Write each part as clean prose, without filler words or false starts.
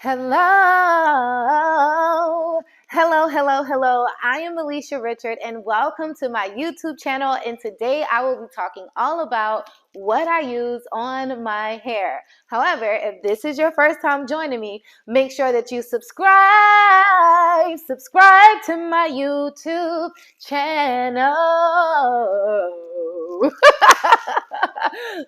Hello, hello. I am Alisha Richard, and welcome to my YouTube channel. And today I will be talking all about what I use on my hair. However, if this is your first time joining me, make sure that you subscribe to my YouTube channel.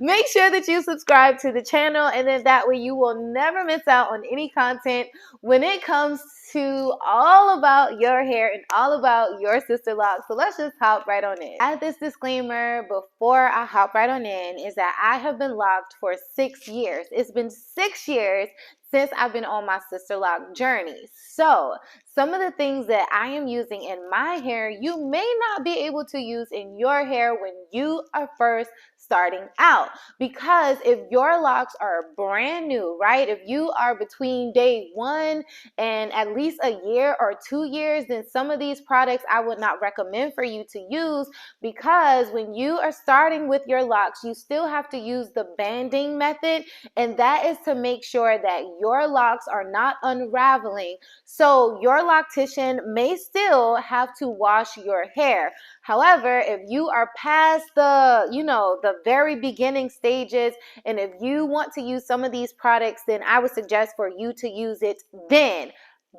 Make sure that you subscribe to the channel, and then that way you will never miss out on any content when it comes to all about your hair and all about your sister locks. So let's just hop right on in. Add this disclaimer before I hop right on in is that I have been locked for 6 years. It's been 6 years since I've been on my sister lock journey. So some of the things that I am using in my hair, you may not be able to use in your hair when you are first starting out. Because if your locks are brand new, right? If you are between day 1 and at least a year or 2 years, then some of these products I would not recommend for you to use, because when you are starting with your locks, you still have to use the banding method, and that is to make sure that your locks are not unraveling. So your loctician may still have to wash your hair. However, if you are past the very beginning stages, and if you want to use some of these products, then I would suggest for you to use it then.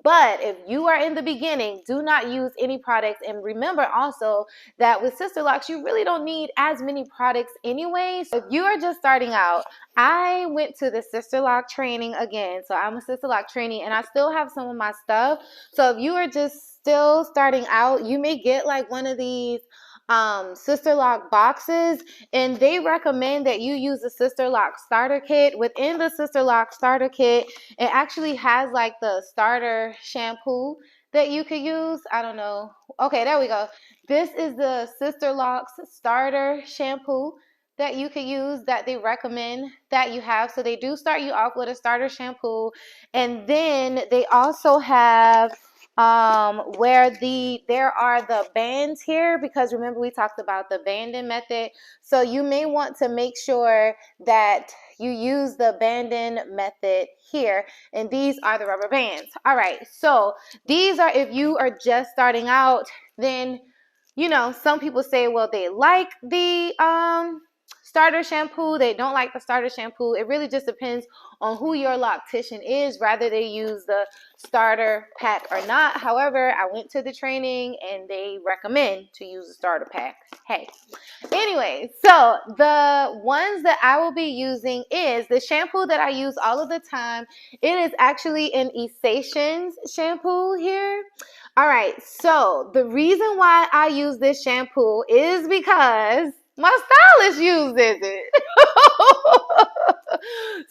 But if you are in the beginning, do not use any products. And remember also that with Sister Locks, you really don't need as many products anyway. So if you are just starting out, I went to the Sister Lock training again. So I'm a Sister Lock trainee, and I still have some of my stuff. So if you are just still starting out, you may get like one of these Sister Lock boxes, and they recommend that you use the Sister Lock starter kit. Within the Sister Lock starter kit, it actually has like the starter shampoo that you could use. I don't know. Okay, there we go. This is the Sister Locks starter shampoo that you could use, that they recommend that you have. So they do start you off with a starter shampoo, and then they also have where there are the bands here, because remember we talked about the banding method. So you may want to make sure that you use the banding method here, and these are the rubber bands. All right, so these are if you are just starting out. Then some people say, well, they like the starter shampoo, they don't like the starter shampoo. It really just depends on who your loctician is, whether they use the starter pack or not. However, I went to the training and they recommend to use the starter pack. Hey, anyway, so the ones that I will be using is the shampoo that I use all of the time. It is actually an Essations shampoo here. All right, so the reason why I use this shampoo is because my stylist uses it.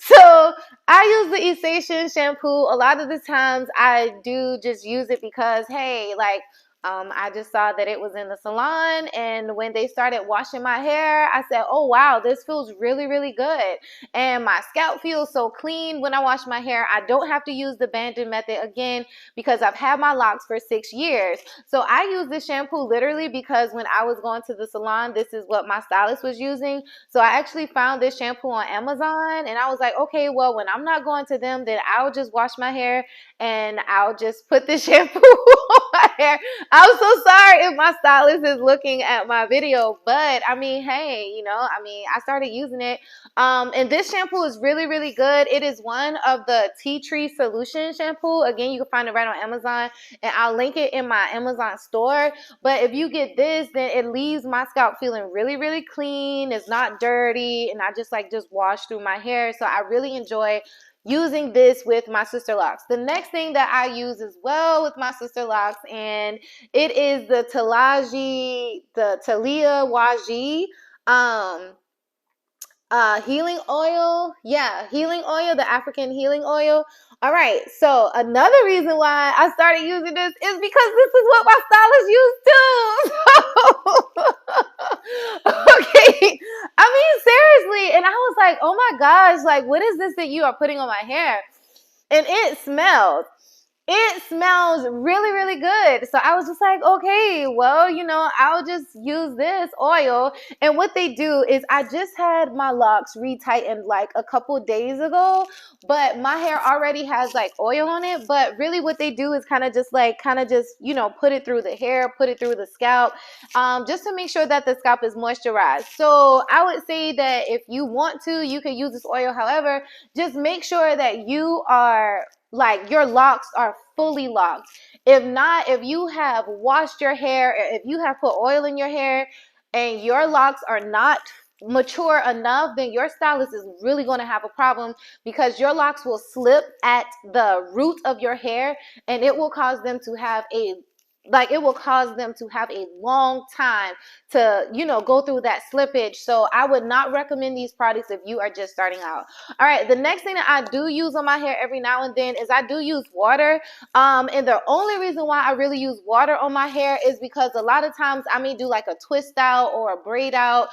So I use the Essations shampoo. A lot of the times I do just use it because, hey, like, I just saw that it was in the salon, and when they started washing my hair, I said, oh wow, this feels really, really good. And my scalp feels so clean when I wash my hair. I don't have to use the banding method again because I've had my locks for 6 years. So I use this shampoo literally because when I was going to the salon, this is what my stylist was using. So I actually found this shampoo on Amazon, and I was like, okay, well, when I'm not going to them, then I'll just wash my hair and I'll just put the shampoo on my hair. I'm so sorry if my stylist is looking at my video, but I mean, hey, I started using it. And this shampoo is really, really good. It is one of the tea tree solution shampoo. Again, you can find it right on Amazon, and I'll link it in my Amazon store. But if you get this, then it leaves my scalp feeling really, really clean. It's not dirty, and I just wash through my hair. So I really enjoy using this with my Sister Locks. The next thing that I use as well with my Sister Locks, and it is the Talia Waji healing oil. Yeah, healing oil, the African healing oil. All right, so another reason why I started using this is because this is what my stylist used too. Okay, I mean, seriously. And I was like, oh my gosh, like, what is this that you are putting on my hair? And it smells. It smells really, really good. So I was just like, okay, well, I'll just use this oil. And what they do is I just had my locks retightened like a couple days ago, but my hair already has like oil on it. But really what they do is kind of just, put it through the hair, put it through the scalp, just to make sure that the scalp is moisturized. So I would say that if you want to, you can use this oil. However, just make sure that you are like your locks are fully locked. If not, if you have washed your hair, if you have put oil in your hair and your locks are not mature enough, then your stylist is really going to have a problem, because your locks will slip at the root of your hair, and it will cause them to have a long time to, go through that slippage. So I would not recommend these products if you are just starting out. All right, the next thing that I do use on my hair every now and then is I do use water. And the only reason why I really use water on my hair is because a lot of times I may do like a twist out or a braid out.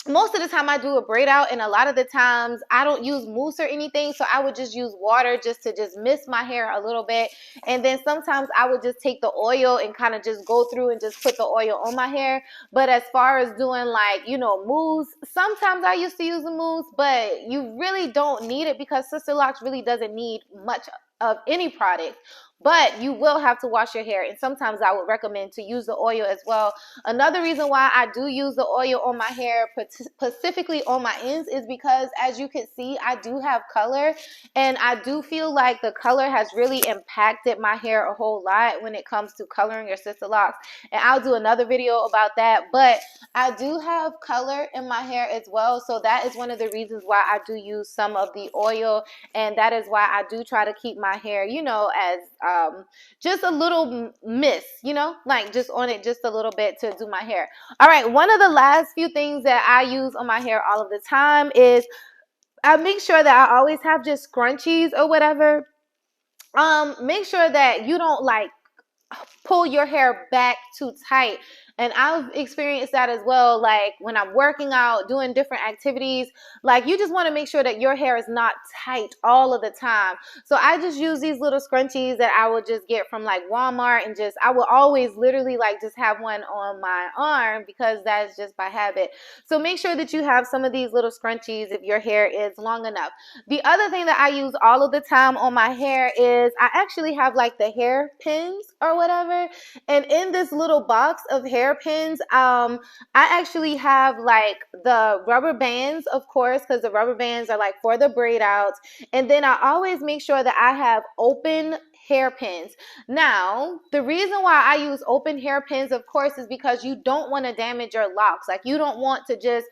Most of the time I do a braid out, and a lot of the times I don't use mousse or anything, so I would just use water just to just mist my hair a little bit. And then sometimes I would just take the oil and kind of just go through and just put the oil on my hair. But as far as doing like, mousse, sometimes I used to use a mousse, but you really don't need it because Sisterlocks really doesn't need much of any product. But you will have to wash your hair, and sometimes I would recommend to use the oil as well. Another reason why I do use the oil on my hair, specifically on my ends, is because, as you can see, I do have color, and I do feel like the color has really impacted my hair a whole lot when it comes to coloring your Sisterlocks. And I'll do another video about that, but I do have color in my hair as well, so that is one of the reasons why I do use some of the oil, and that is why I do try to keep my hair, as just a little mist, like just on it just a little bit to do my hair. All right, one of the last few things that I use on my hair all of the time is I make sure that I always have just scrunchies or whatever. Make sure that you don't like pull your hair back too tight. And I've experienced that as well, like when I'm working out, doing different activities, like you just want to make sure that your hair is not tight all of the time. So I just use these little scrunchies that I would just get from like Walmart, and I will always literally like just have one on my arm because that's just by habit. So make sure that you have some of these little scrunchies if your hair is long enough. The other thing that I use all of the time on my hair is I actually have like the hair pins or whatever. And in this little box of hairpins, I actually have like the rubber bands, of course, because the rubber bands are like for the braid outs. And then I always make sure that I have open hairpins. Now, the reason why I use open hairpins, of course, is because you don't want to damage your locks. Like you don't want to just,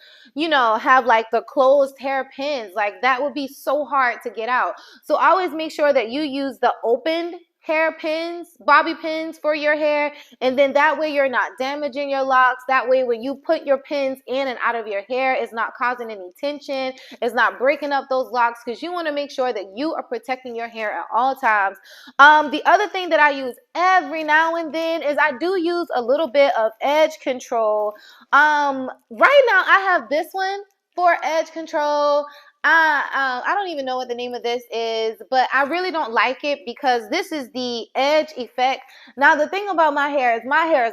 have like the closed hairpins. Like that would be so hard to get out. So always make sure that you use the open hairpins, bobby pins for your hair, and then that way you're not damaging your locks. That way when you put your pins in and out of your hair, it's not causing any tension, it's not breaking up those locks, because you want to make sure that you are protecting your hair at all times. The other thing that I use every now and then is I do use a little bit of edge control. Right now I have this one for edge control. I don't even know what the name of this is, but I really don't like it because this is the edge effect. Now, the thing about my hair is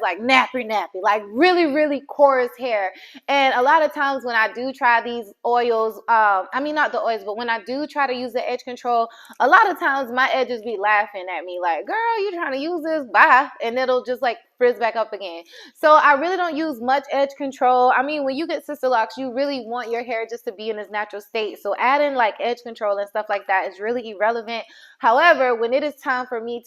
like nappy, like really, really coarse hair. And a lot of times when I do try these oils, I mean, not the oils, but when I do try to use the edge control, a lot of times my edges be laughing at me like, girl, you trying to use this? Bye. And it'll just like frizz back up again. So I really don't use much edge control. I mean, when you get Sisterlocks, you really want your hair just to be in its natural state. So adding like edge control and stuff like that is really irrelevant. However, when it is time for my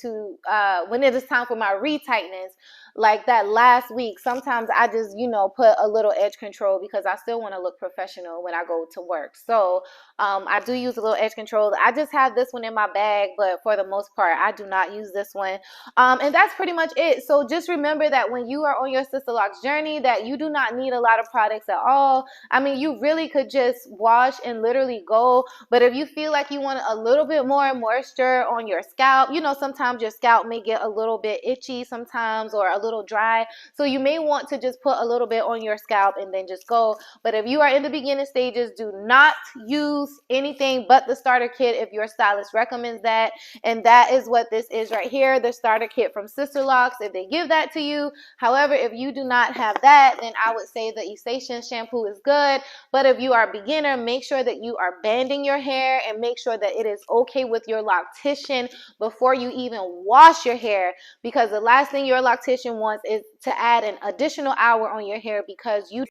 retightness, like that last week, sometimes I just, put a little edge control because I still want to look professional when I go to work. So I do use a little edge control. I just have this one in my bag, but for the most part, I do not use this one. And that's pretty much it. So just remember remember that when you are on your Sisterlocks journey, that you do not need a lot of products at all. I mean, you really could just wash and literally go. But if you feel like you want a little bit more moisture on your scalp, you know, sometimes your scalp may get a little bit itchy sometimes or a little dry. So you may want to just put a little bit on your scalp and then just go. But if you are in the beginning stages, do not use anything but the starter kit if your stylist recommends that. And that is what this is right here, the starter kit from Sisterlocks, if they give that to you. However, if you do not have that, then I would say the Essential shampoo is good. But if you are a beginner, make sure that you are banding your hair and make sure that it is okay with your loctician before you even wash your hair, because the last thing your loctician wants is to add an additional hour on your hair because you